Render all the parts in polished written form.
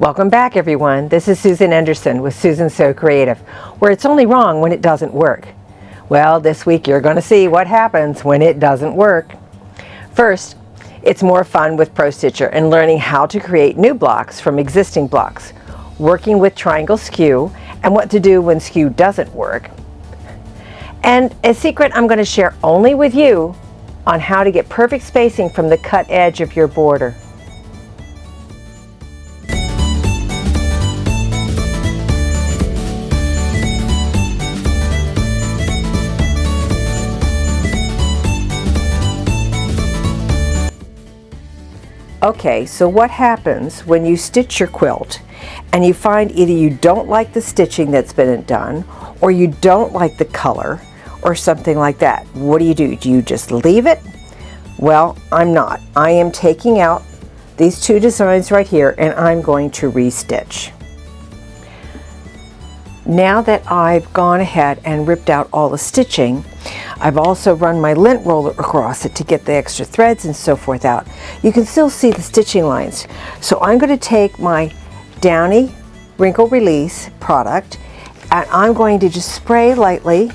Welcome back, everyone. This is Susan Anderson with Susan So Creative, where it's only wrong when it doesn't work. Well, this week you're going to see what happens when it doesn't work. First, it's more fun with Prostitcher and learning how to create new blocks from existing blocks, working with triangle skew, and what to do when skew doesn't work. And a secret I'm going to share only with you on how to get perfect spacing from the cut edge of your border. Okay, so what happens when you stitch your quilt and you find either you don't like the stitching that's been done, or you don't like the color, or something like that? What do? Do you just leave it? Well, I'm not. I am taking out these two designs right here and I'm going to restitch. Now that I've gone ahead and ripped out all the stitching, I've also run my lint roller across it to get the extra threads and so forth out. You can still see the stitching lines. So I'm going to take my Downey Wrinkle Release product and I'm going to just spray lightly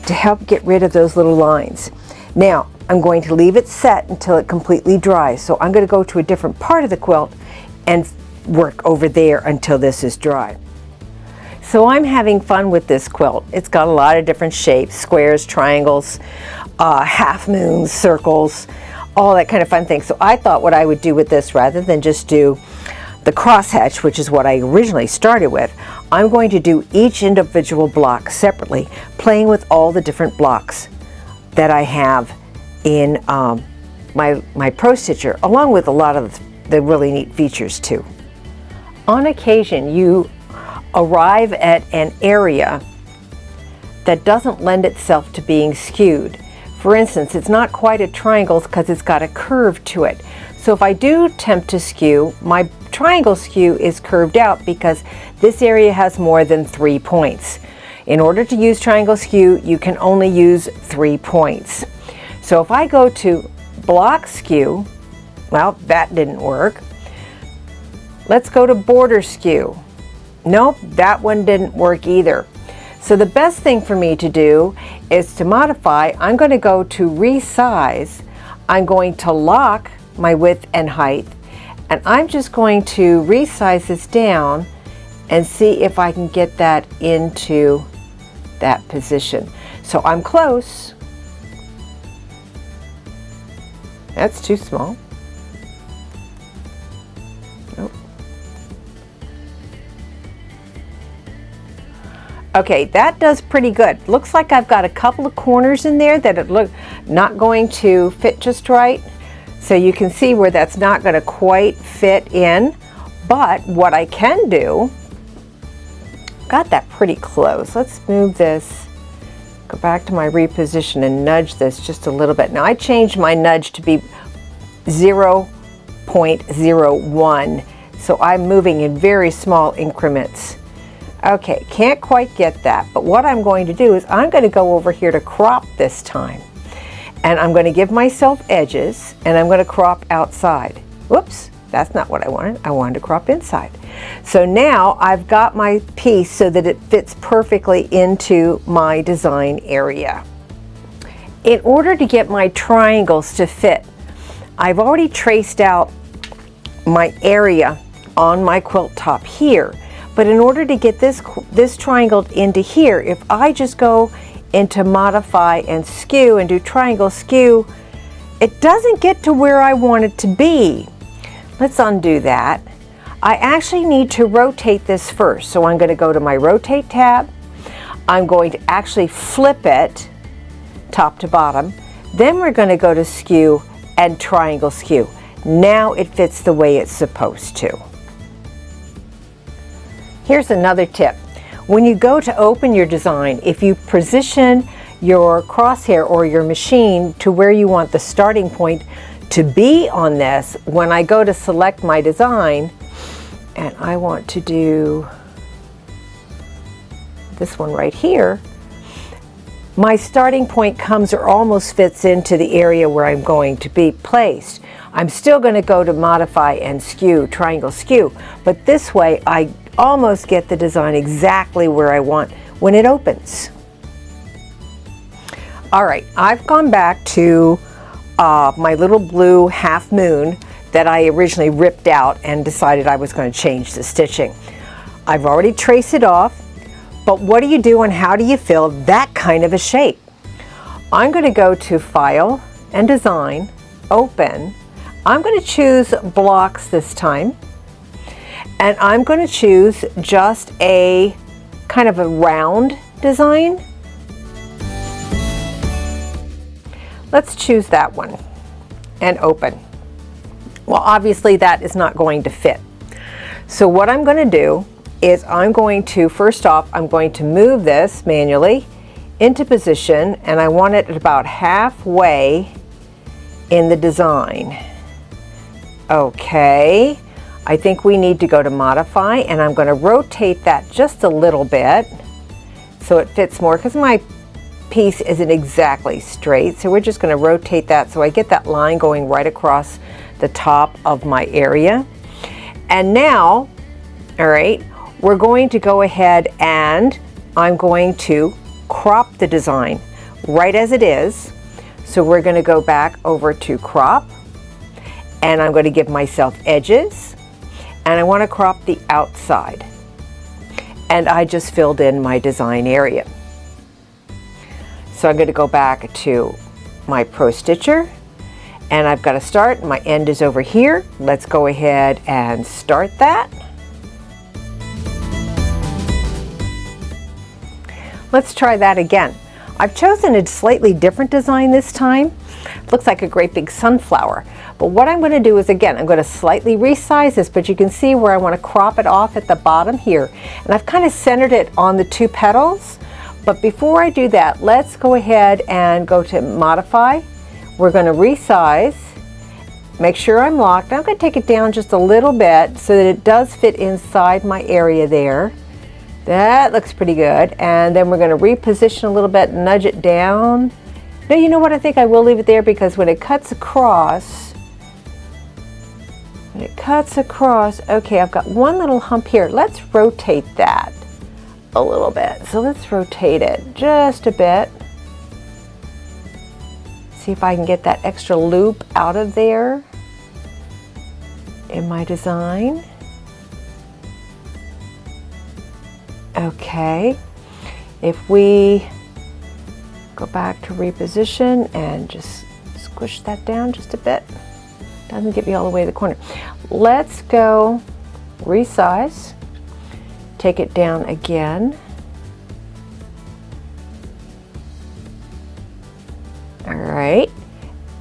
to help get rid of those little lines. Now I'm going to leave it set until it completely dries. So I'm going to go to a different part of the quilt and work over there until this is dry. So I'm having fun with this quilt. It's got a lot of different shapes, squares, triangles, half moons, circles, all that kind of fun thing. So I thought what I would do with this, rather than just do the crosshatch, which is what I originally started with, I'm going to do each individual block separately, playing with all the different blocks that I have in my Prostitcher, along with a lot of the really neat features too. On occasion, you arrive at an area that doesn't lend itself to being skewed. For instance, it's not quite a triangle because it's got a curve to it. So if I do attempt to skew, my triangle skew is curved out because this area has more than 3 points. In order to use triangle skew, you can only use 3 points. So if I go to block skew, well, that didn't work. Let's go to border skew. Nope, that one didn't work either. So the best thing for me to do is to modify. I'm going to go to resize. I'm going to lock my width and height, and I'm just going to resize this down and see if I can get that into that position. So I'm close. That's too small. Nope. Okay, that does pretty good. Looks like I've got a couple of corners in there that it look not going to fit just right. So you can see where that's not going to quite fit in. But what I can do, got that pretty close. Let's move this, go back to my reposition and nudge this just a little bit. Now I changed my nudge to be 0.01. So I'm moving in very small increments. Okay, can't quite get that, but what I'm going to do is I'm going to go over here to crop this time. And I'm going to give myself edges, and I'm going to crop outside. Whoops, that's not what I wanted. I wanted to crop inside. So now I've got my piece so that it fits perfectly into my design area. In order to get my triangles to fit, I've already traced out my area on my quilt top here. But in order to get this triangle into here, if I just go into modify and skew and do triangle skew, it doesn't get to where I want it to be. Let's undo that. I actually need to rotate this first. So I'm going to go to my rotate tab. I'm going to actually flip it top to bottom. Then we're going to go to skew and triangle skew. Now it fits the way it's supposed to. Here's another tip. When you go to open your design, if you position your crosshair or your machine to where you want the starting point to be on this, when I go to select my design, and I want to do this one right here, my starting point comes or almost fits into the area where I'm going to be placed. I'm still going to go to modify and skew, triangle skew, but this way I almost get the design exactly where I want when it opens. All right, I've gone back to my little blue half moon that I originally ripped out and decided I was going to change the stitching. I've already traced it off, but what do you do and how do you fill that kind of a shape? I'm going to go to File and Design, Open. I'm going to choose blocks this time, and I'm going to choose just a kind of a round design. Let's choose that one and open. Well, obviously that is not going to fit. So what I'm going to do is I'm going to, first off, I'm going to move this manually into position, and I want it about halfway in the design. Okay, I think we need to go to modify, and I'm going to rotate that just a little bit so it fits more, because my piece isn't exactly straight. So we're just going to rotate that so I get that line going right across the top of my area. And now, all right, we're going to go ahead and I'm going to crop the design right as it is. So we're going to go back over to crop, and I'm going to give myself edges, and I want to crop the outside. And I just filled in my design area. So I'm going to go back to my Prostitcher, and I've got to start. My end is over here. Let's go ahead and start that. Let's try that again. I've chosen a slightly different design this time. It looks like a great big sunflower. But what I'm going to do is, again, I'm going to slightly resize this, but you can see where I want to crop it off at the bottom here. And I've kind of centered it on the two petals. But before I do that, let's go ahead and go to modify. We're going to resize, make sure I'm locked. I'm going to take it down just a little bit so that it does fit inside my area there. That looks pretty good. And then we're going to reposition a little bit, nudge it down. No, you know what? I think I will leave it there, because when it cuts across, okay, I've got one little hump here. Let's rotate that a little bit. So let's rotate it just a bit. See if I can get that extra loop out of there in my design. Okay, if we go back to reposition and just squish that down just a bit, doesn't get me all the way to the corner. Let's go resize, take it down again. All right,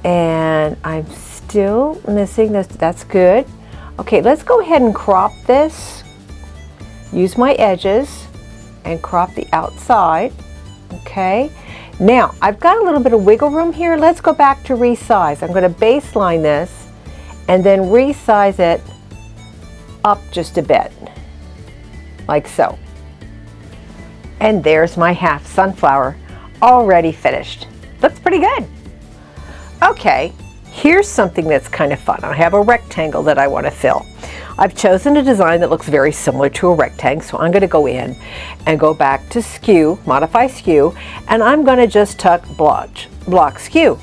and I'm still missing this. That's good. Okay, let's go ahead and crop this. Use my edges and crop the outside. Okay, now I've got a little bit of wiggle room here. Let's go back to resize. I'm going to baseline this and then resize it up just a bit, like so. And there's my half sunflower already finished. Looks pretty good. Okay, here's something that's kind of fun. I have a rectangle that I want to fill. I've chosen a design that looks very similar to a rectangle, so I'm going to go in and go back to SKEW, modify SKEW, and I'm going to just tuck block SKEW.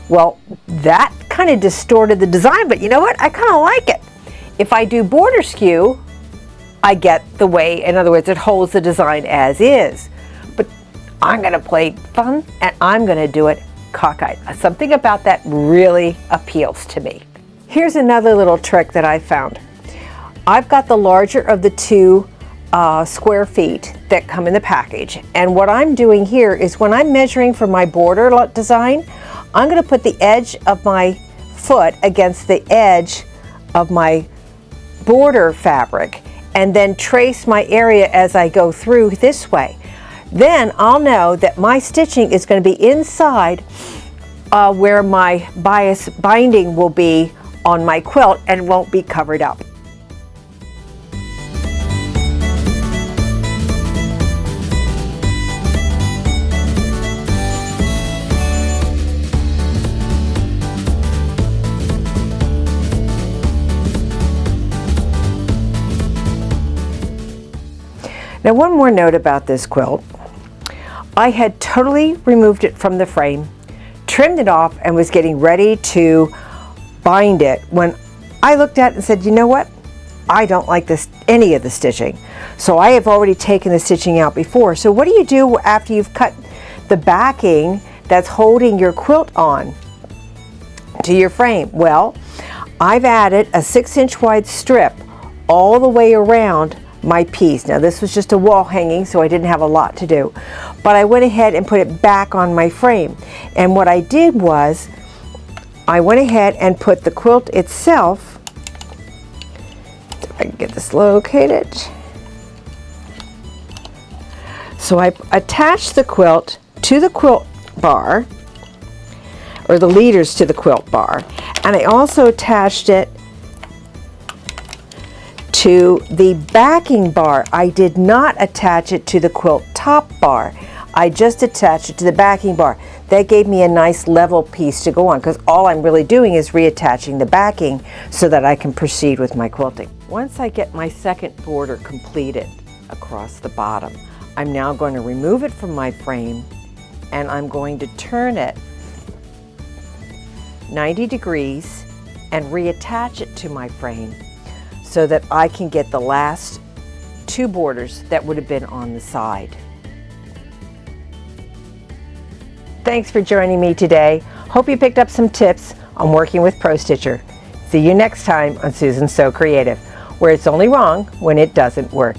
Well, that kind of distorted the design, but you know what? I kind of like it. If I do border SKEW, I get the way, in other words, it holds the design as is. But I'm going to play fun, and I'm going to do it cockeyed. Something about that really appeals to me. Here's another little trick that I found. I've got the larger of the two square feet that come in the package, and what I'm doing here is when I'm measuring for my border design, I'm going to put the edge of my foot against the edge of my border fabric and then trace my area as I go through this way. Then I'll know that my stitching is going to be inside where my bias binding will be on my quilt and won't be covered up. Now one more note about this quilt. I had totally removed it from the frame, trimmed it off, and was getting ready to bind it when I looked at it and said, you know what? I don't like any of the stitching. So I have already taken the stitching out before. So what do you do after you've cut the backing that's holding your quilt on to your frame? Well, I've added a 6-inch wide strip all the way around my piece. Now this was just a wall hanging, so I didn't have a lot to do. But I went ahead and put it back on my frame. And what I did was, I went ahead and put the quilt itself, if I can get this located. So I attached the quilt to the quilt bar, or the leaders to the quilt bar, and I also attached it to the backing bar. I did not attach it to the quilt top bar. I just attached it to the backing bar. That gave me a nice level piece to go on, because all I'm really doing is reattaching the backing so that I can proceed with my quilting. Once I get my second border completed across the bottom, I'm now going to remove it from my frame, and I'm going to turn it 90 degrees and reattach it to my frame so that I can get the last 2 borders that would have been on the side. Thanks for joining me today. Hope you picked up some tips on working with Prostitcher. See you next time on Susan's So Creative, where it's only wrong when it doesn't work.